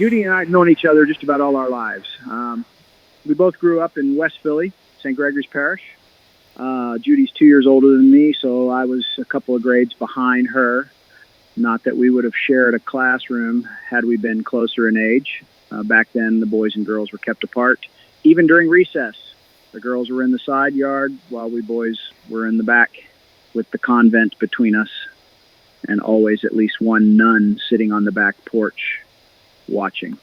Judy and I have known each other just about all our lives. We both grew up in West Philly, St. Gregory's Parish. Judy's 2 years older than me, so I was a couple of grades behind her. Not that we would have shared a classroom had we been closer in age. Back then, the boys and girls were kept apart. Even during recess, the girls were in the side yard while we boys were in the back with the convent between us, and always at least one nun sitting on the back porch watching.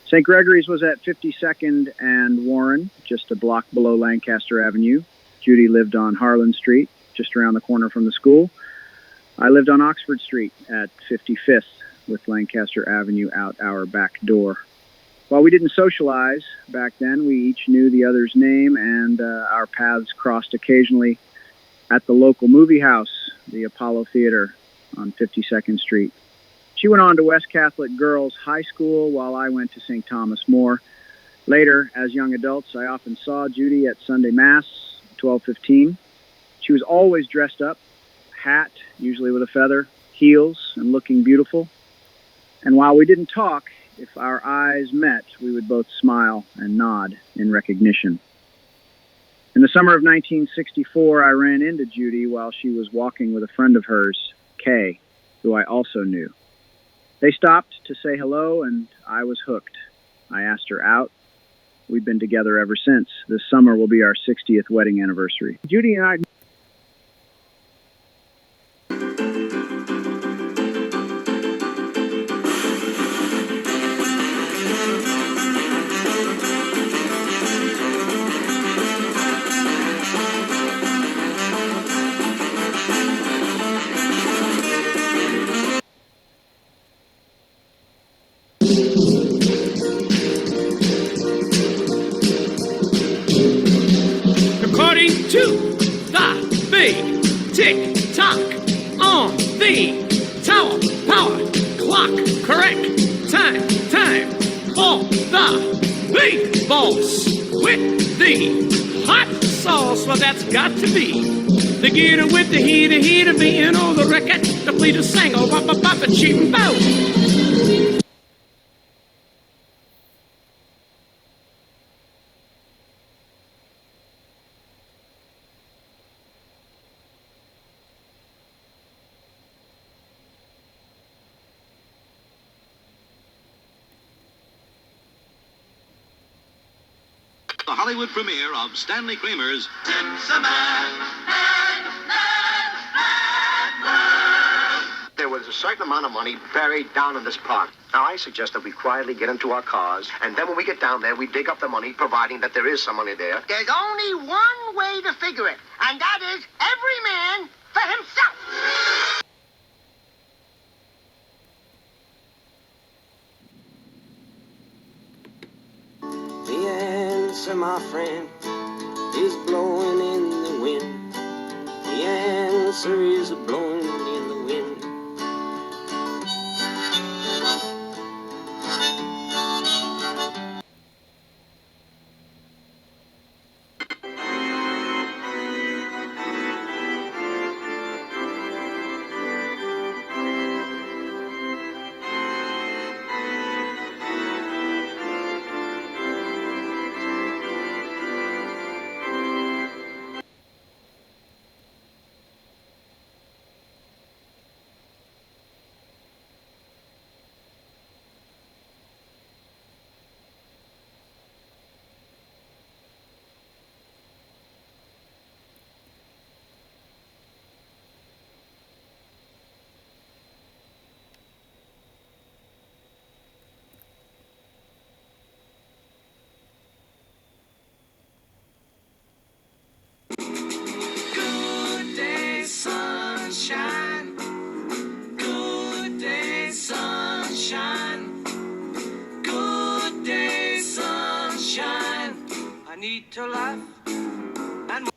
St. Gregory's was at 52nd and Warren, just a block below Lancaster Avenue. Judy lived on Harlan Street, just around the corner from the school. I lived on Oxford Street at 55th with Lancaster Avenue out our back door. While we didn't socialize back then, we each knew the other's name, and our paths crossed occasionally at the local movie house, the Apollo Theater on 52nd Street. She went on to West Catholic Girls High School while I went to St. Thomas More. Later, as young adults, I often saw Judy at Sunday Mass, 12:15. She was always dressed up, hat, usually with a feather, heels, and looking beautiful. And while we didn't talk, if our eyes met, we would both smile and nod in recognition. In the summer of 1964, I ran into Judy while she was walking with a friend of hers, Kay, who I also knew. They stopped to say hello, and I was hooked. I asked her out. We've been together ever since. This summer will be our 60th wedding anniversary. Judy and I... According to the big tick-tock on the tower power clock, correct time for the big boss with the hot sauce. Well, that's got to be the gear with the heater being on the record, the bleeder sang, oh, bop, the cheap bow. The Hollywood premiere of Stanley Kramer's It's a mad world. There was a certain amount of money buried down in this park. Now, I suggest that we quietly get into our cars, and then when we get down there, we dig up the money, providing that there is some money there. There's only one way to figure it, and that is every man for himself. The answer, my friend, is blowing in the wind. The answer is blowing in the wind. Need to laugh and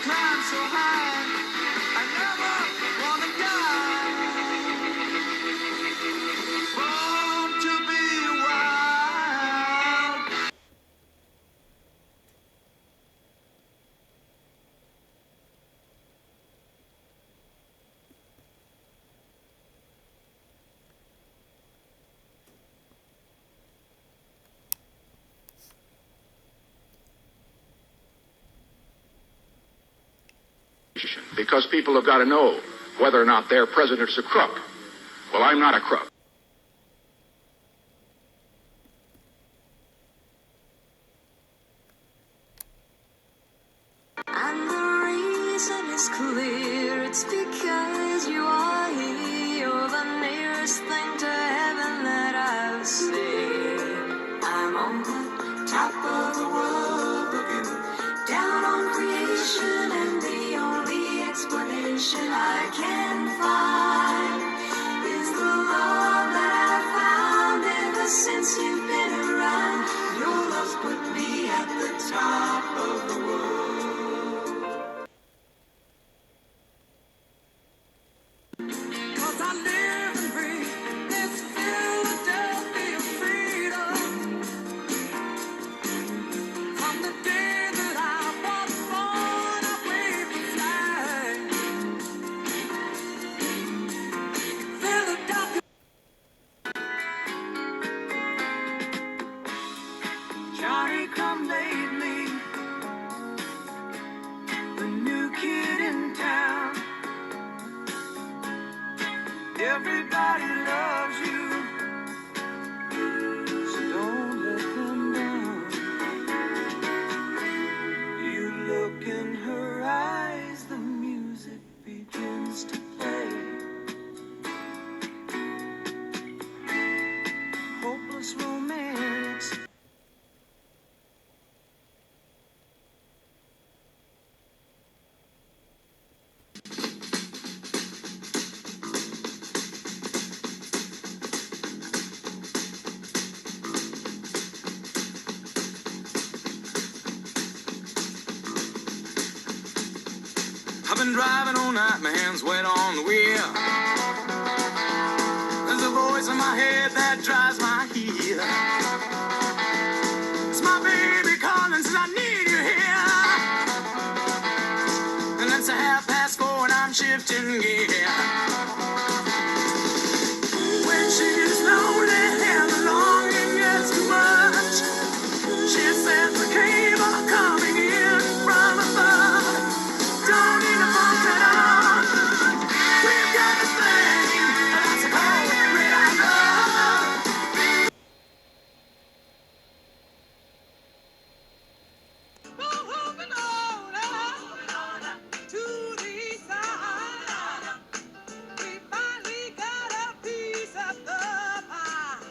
climb so high. I never wanna die. Born to be wild. Because people have got to know whether or not their president's a crook. Well, I'm not a crook. And the reason is clear, it's because you are here. You're the nearest thing to heaven that I've seen. I'm on the top of the world, looking down on creation, and the only explanation I can find is the love that I've found ever since you've been around. Your love's put me at the top of the world. 'Cause I live and breathe this Philadelphia freedom. From the day that I was born, I waved the flag. Philadelphia. Johnny come lately, the new kid in town. Everybody loves you, so don't let them down. You look in her eyes, the music begins to play. Hopeless romantics. I've been driving all night, my hands wet on the wheel. There's a voice in my head that drives my heel. It's my baby calling, says I need you here. And it's 4:30 and I'm shifting gear. When she's lonely and the longing gets too much, she says the cable coming in from above. Don't need to bump it up. We've got this thing that I suppose we I love. Moving on to the side. We finally got a piece of the pie.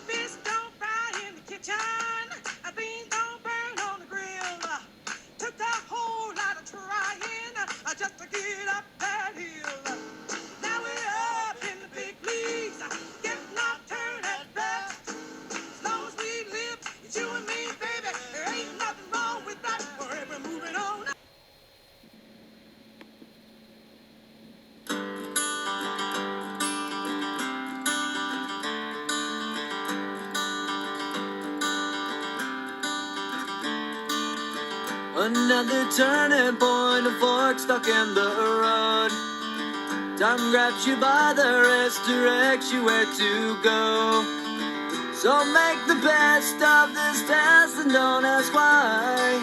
Fish don't fry in the kitchen. Beans don't burn on the grill. Took a whole lot of trying just to get up that hill. Now we're up in the big leagues, getting our turn at best. As long as we live, it's you and me, baby. There ain't nothing wrong with that. Forever moving on. Another turning point, a fork stuck in the road. Time grabs you by the wrist, directs you where to go. So make the best of this test and don't ask why.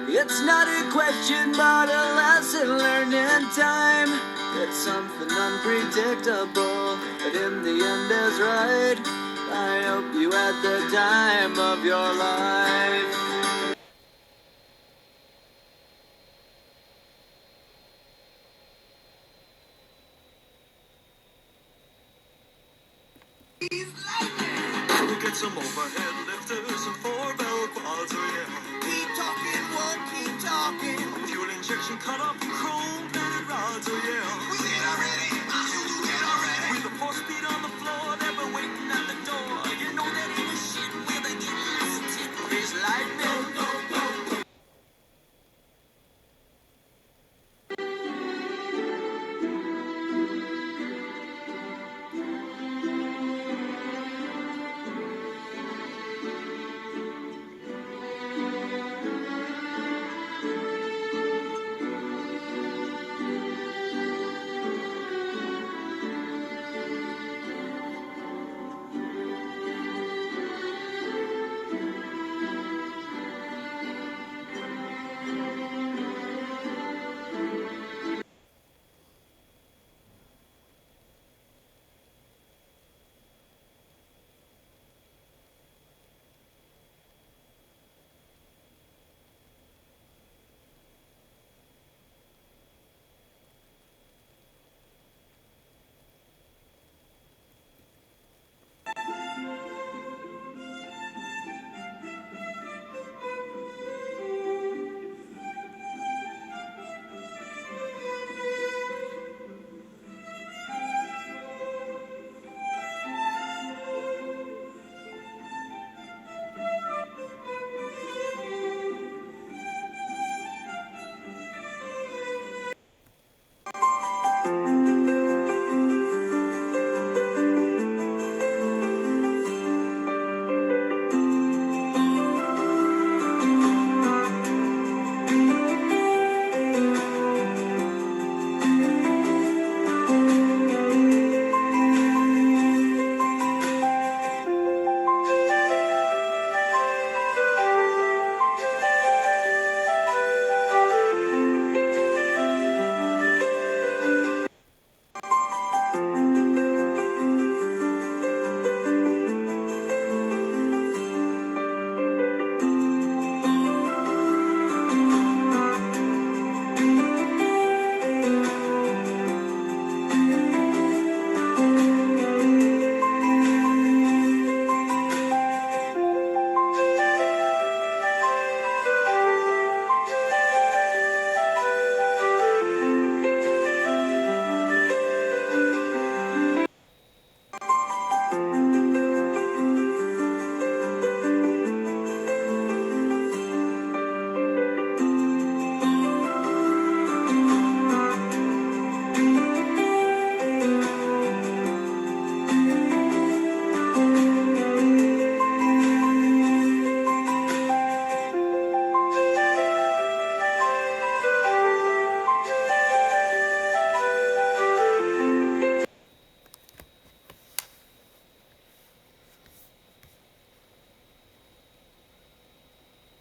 It's not a question, but a lesson learned in time. It's something unpredictable, but in the end is right. I hope you had the time of your life. We'll get some overhead lifters and 4-bell quads, oh yeah. Keep talking, what? Keep talking. Fuel injection cut off and chrome-plated rods, oh yeah. We did already. You do it already. With the 4-speed on the floor, they've been waiting at the door. You know that ain't a shit where they get lots of tip. There's lightning.